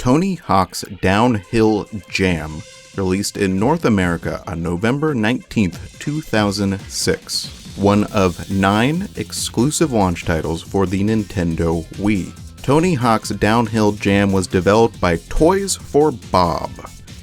Tony Hawk's Downhill Jam, released in North America on November 19, 2006. One of 9 exclusive launch titles for the Nintendo Wii. Tony Hawk's Downhill Jam was developed by Toys for Bob,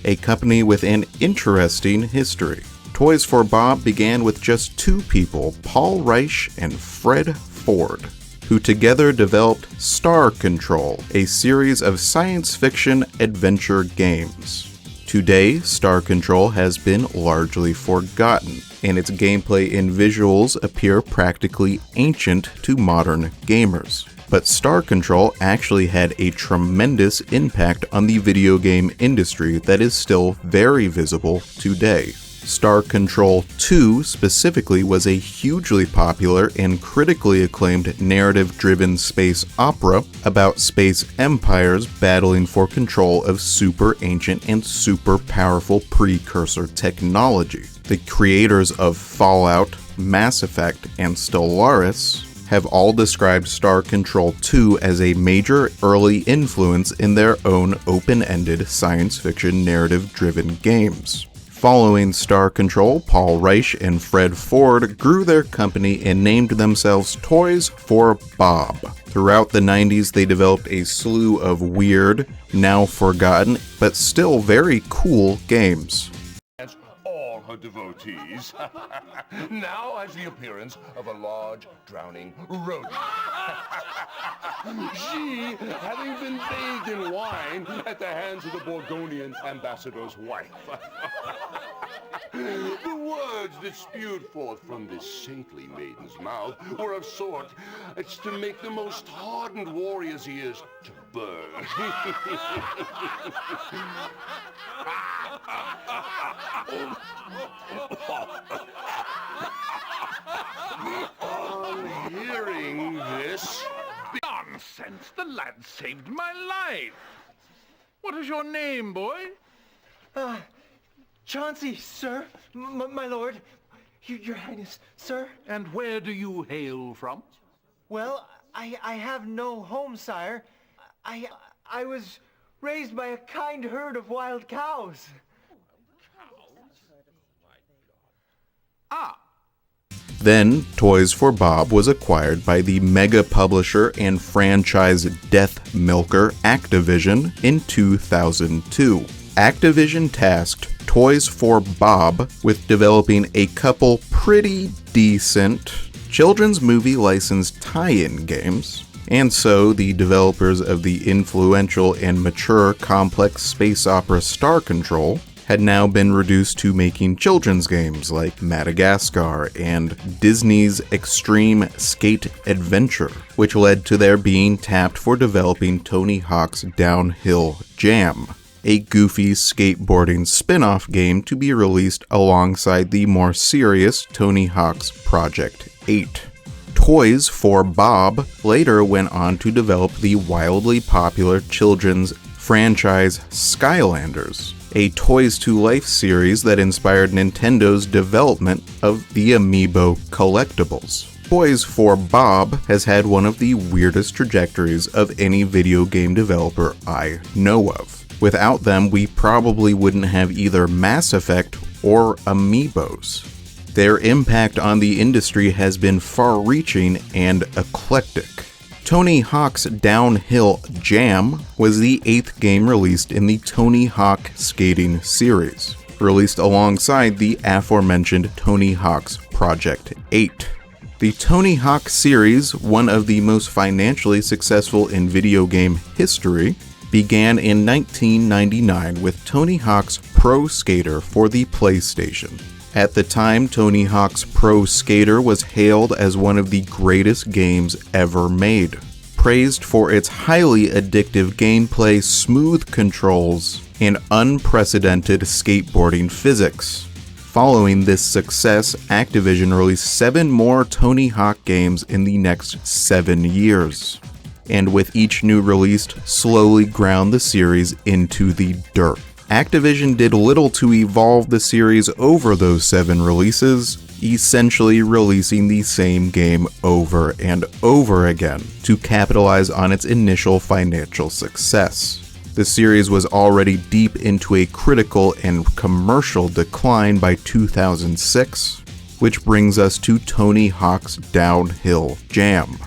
a company with an interesting history. Toys for Bob began with just 2 people, Paul Reich and Fred Ford, who together developed Star Control, a series of science fiction adventure games. Today, Star Control has been largely forgotten, and its gameplay and visuals appear practically ancient to modern gamers. But Star Control actually had a tremendous impact on the video game industry that is still very visible today. Star Control 2 specifically was a hugely popular and critically acclaimed narrative-driven space opera about space empires battling for control of super ancient and super powerful precursor technology. The creators of Fallout, Mass Effect, and Stellaris have all described Star Control 2 as a major early influence in their own open-ended science fiction narrative-driven games. Following Star Control, Paul Reich and Fred Ford grew their company and named themselves Toys for Bob. Throughout the 90s, they developed a slew of weird, now forgotten, but still very cool games. All her devotees now has the appearance of a large, drowning rodent. She, having been bathed in wine at the hands of the Borgonian ambassador's wife. The words that spewed forth from this saintly maiden's mouth were of sort as to make the most hardened warrior's ears to burn. On hearing this... Nonsense! The lad saved my life! What is your name, boy? Chauncey, sir. My lord. Your Highness, sir. And where do you hail from? Well, I have no home, sire. I was raised by a kind herd of wild cows. Ah! Then, Toys for Bob was acquired by the mega publisher and franchise death milker Activision in 2002. Activision tasked Toys for Bob with developing a couple pretty decent children's movie licensed tie-in games, and so the developers of the influential and mature complex space opera Star Control had now been reduced to making children's games like Madagascar and Disney's Extreme Skate Adventure, which led to their being tapped for developing Tony Hawk's Downhill Jam, a goofy skateboarding spin-off game to be released alongside the more serious Tony Hawk's Project 8. Toys for Bob later went on to develop the wildly popular children's franchise Skylanders, a Toys to Life series that inspired Nintendo's development of the Amiibo collectibles. Toys for Bob has had one of the weirdest trajectories of any video game developer I know of. Without them, we probably wouldn't have either Mass Effect or Amiibos. Their impact on the industry has been far-reaching and eclectic. Tony Hawk's Downhill Jam was the 8th game released in the Tony Hawk skating series, released alongside the aforementioned Tony Hawk's Project 8. The Tony Hawk series, one of the most financially successful in video game history, began in 1999 with Tony Hawk's Pro Skater for the PlayStation. At the time, Tony Hawk's Pro Skater was hailed as one of the greatest games ever made, praised for its highly addictive gameplay, smooth controls, and unprecedented skateboarding physics. Following this success, Activision released 7 more Tony Hawk games in the next 7 years, and with each new release, slowly ground the series into the dirt. Activision did little to evolve the series over those 7 releases, essentially releasing the same game over and over again to capitalize on its initial financial success. The series was already deep into a critical and commercial decline by 2006, which brings us to Tony Hawk's Downhill Jam.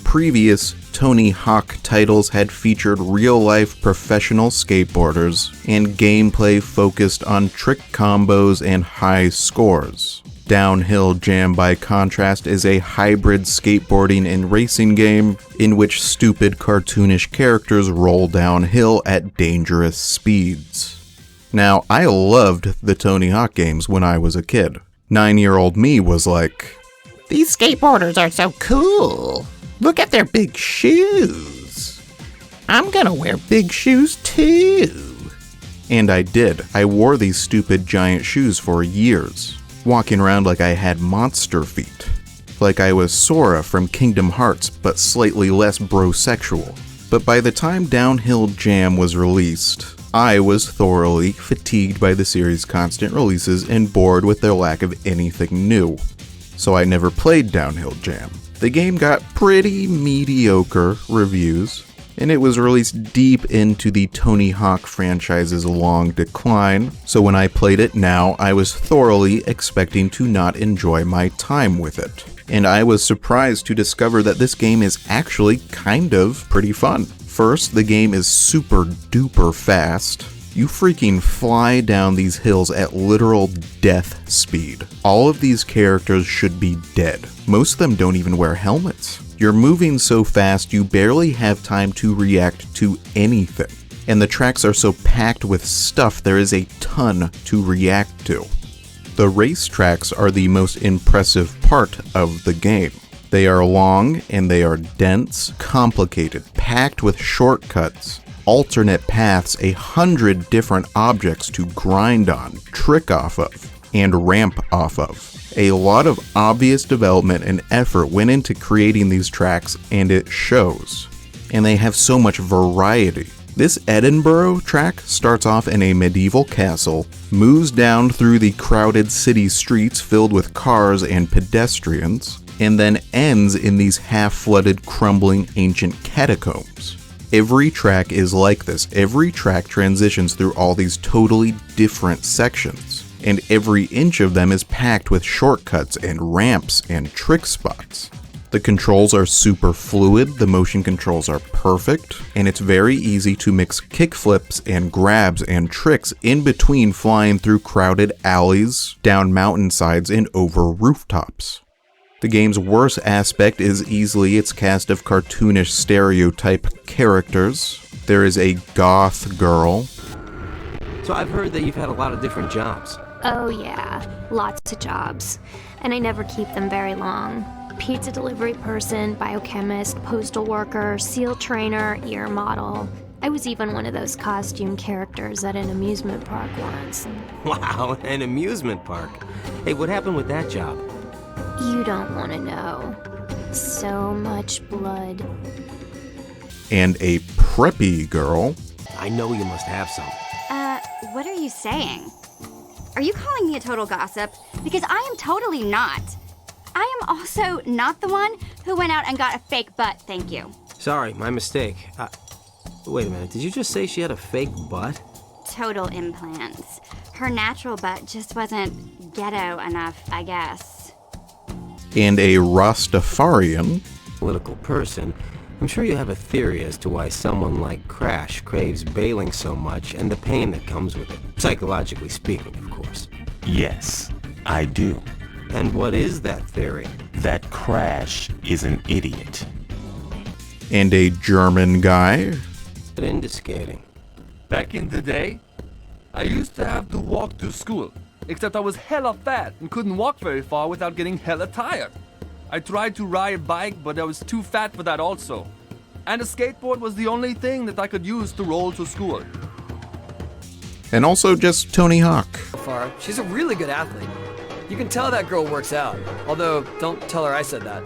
Previous Tony Hawk titles had featured real-life professional skateboarders and gameplay focused on trick combos and high scores. Downhill Jam, by contrast, is a hybrid skateboarding and racing game in which stupid cartoonish characters roll downhill at dangerous speeds. Now, I loved the Tony Hawk games when I was a kid. 9-year-old me was like, "These skateboarders are so cool. Look at their big shoes. I'm gonna wear big shoes too." And I did. I wore these stupid giant shoes for years, walking around like I had monster feet. Like I was Sora from Kingdom Hearts, but slightly less brosexual. But by the time Downhill Jam was released, I was thoroughly fatigued by the series' constant releases and bored with their lack of anything new. So I never played Downhill Jam. The game got pretty mediocre reviews, and it was released deep into the Tony Hawk franchise's long decline, so when I played it now, I was thoroughly expecting to not enjoy my time with it. And I was surprised to discover that this game is actually kind of pretty fun. First, the game is super duper fast. You freaking fly down these hills at literal death speed. All of these characters should be dead. Most of them don't even wear helmets. You're moving so fast you barely have time to react to anything. And the tracks are so packed with stuff there is a ton to react to. The race tracks are the most impressive part of the game. They are long and they are dense, complicated, packed with shortcuts, alternate paths, 100 different objects to grind on, trick off of, and ramp off of. A lot of obvious development and effort went into creating these tracks, and it shows. And they have so much variety. This Edinburgh track starts off in a medieval castle, moves down through the crowded city streets filled with cars and pedestrians, and then ends in these half-flooded, crumbling ancient catacombs. Every track is like this. Every track transitions through all these totally different sections, and every inch of them is packed with shortcuts and ramps and trick spots. The controls are super fluid, the motion controls are perfect, and it's very easy to mix kickflips and grabs and tricks in between flying through crowded alleys, down mountainsides, and over rooftops. The game's worst aspect is easily its cast of cartoonish stereotype characters. There is a goth girl. So I've heard that you've had a lot of different jobs. Oh yeah, lots of jobs. And I never keep them very long. Pizza delivery person, biochemist, postal worker, SEAL trainer, ear model. I was even one of those costume characters at an amusement park once. Wow, an amusement park. Hey, what happened with that job? You don't want to know. So much blood. And a preppy girl. I know you must have some. What are you saying? Are you calling me a total gossip? Because I am totally not. I am also not the one who went out and got a fake butt, thank you. Sorry, my mistake. Wait a minute, did you just say she had a fake butt? Total implants. Her natural butt just wasn't ghetto enough, I guess. And a Rastafarian, Political person, I'm sure you have a theory as to why someone like Crash craves bailing so much and the pain that comes with it. Psychologically speaking, of course. Yes, I do. And what is that theory? That Crash is an idiot. and a German guy. Indicating. Back in the day, I used to have to walk to school, except I was hella fat and couldn't walk very far without getting hella tired. I tried to ride a bike, but I was too fat for that also. And a skateboard was the only thing that I could use to roll to school. And also just Tony Hawk. Far, she's a really good athlete. You can tell that girl works out, although don't tell her I said that.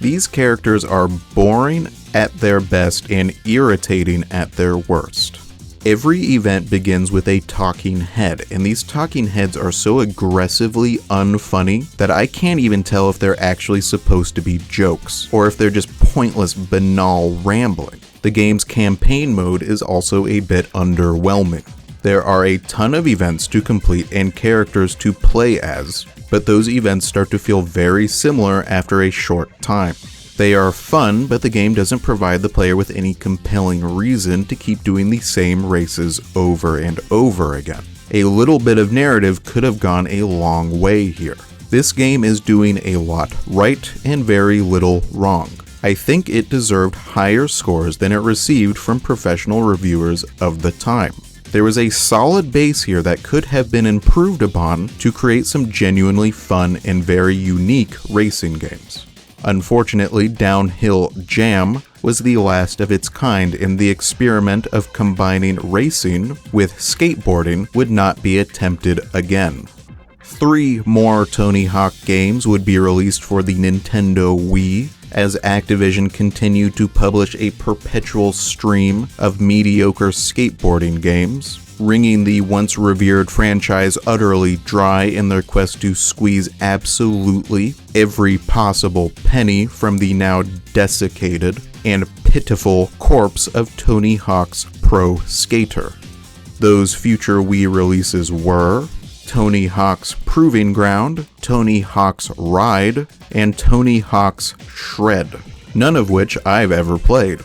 These characters are boring at their best and irritating at their worst. Every event begins with a talking head, and these talking heads are so aggressively unfunny that I can't even tell if they're actually supposed to be jokes, or if they're just pointless, banal rambling. The game's campaign mode is also a bit underwhelming. There are a ton of events to complete and characters to play as, but those events start to feel very similar after a short time. They are fun, but the game doesn't provide the player with any compelling reason to keep doing the same races over and over again. A little bit of narrative could have gone a long way here. This game is doing a lot right and very little wrong. I think it deserved higher scores than it received from professional reviewers of the time. There was a solid base here that could have been improved upon to create some genuinely fun and very unique racing games. Unfortunately, Downhill Jam was the last of its kind, and the experiment of combining racing with skateboarding would not be attempted again. 3 more Tony Hawk games would be released for the Nintendo Wii, as Activision continued to publish a perpetual stream of mediocre skateboarding games, wringing the once revered franchise utterly dry in their quest to squeeze absolutely every possible penny from the now desiccated and pitiful corpse of Tony Hawk's Pro Skater. Those future Wii releases were Tony Hawk's Proving Ground, Tony Hawk's Ride, and Tony Hawk's Shred, none of which I've ever played.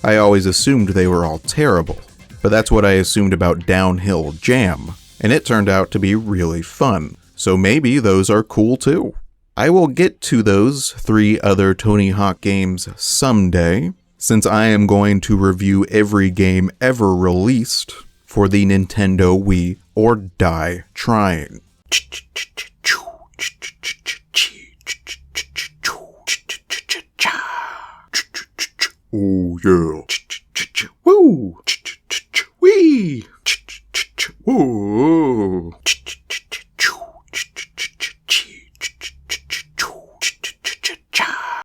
I always assumed they were all terrible, but that's what I assumed about Downhill Jam, and it turned out to be really fun, so maybe those are cool too. I will get to those 3 other Tony Hawk games someday, since I am going to review every game ever released for the Nintendo Wii or die trying. Oh yeah.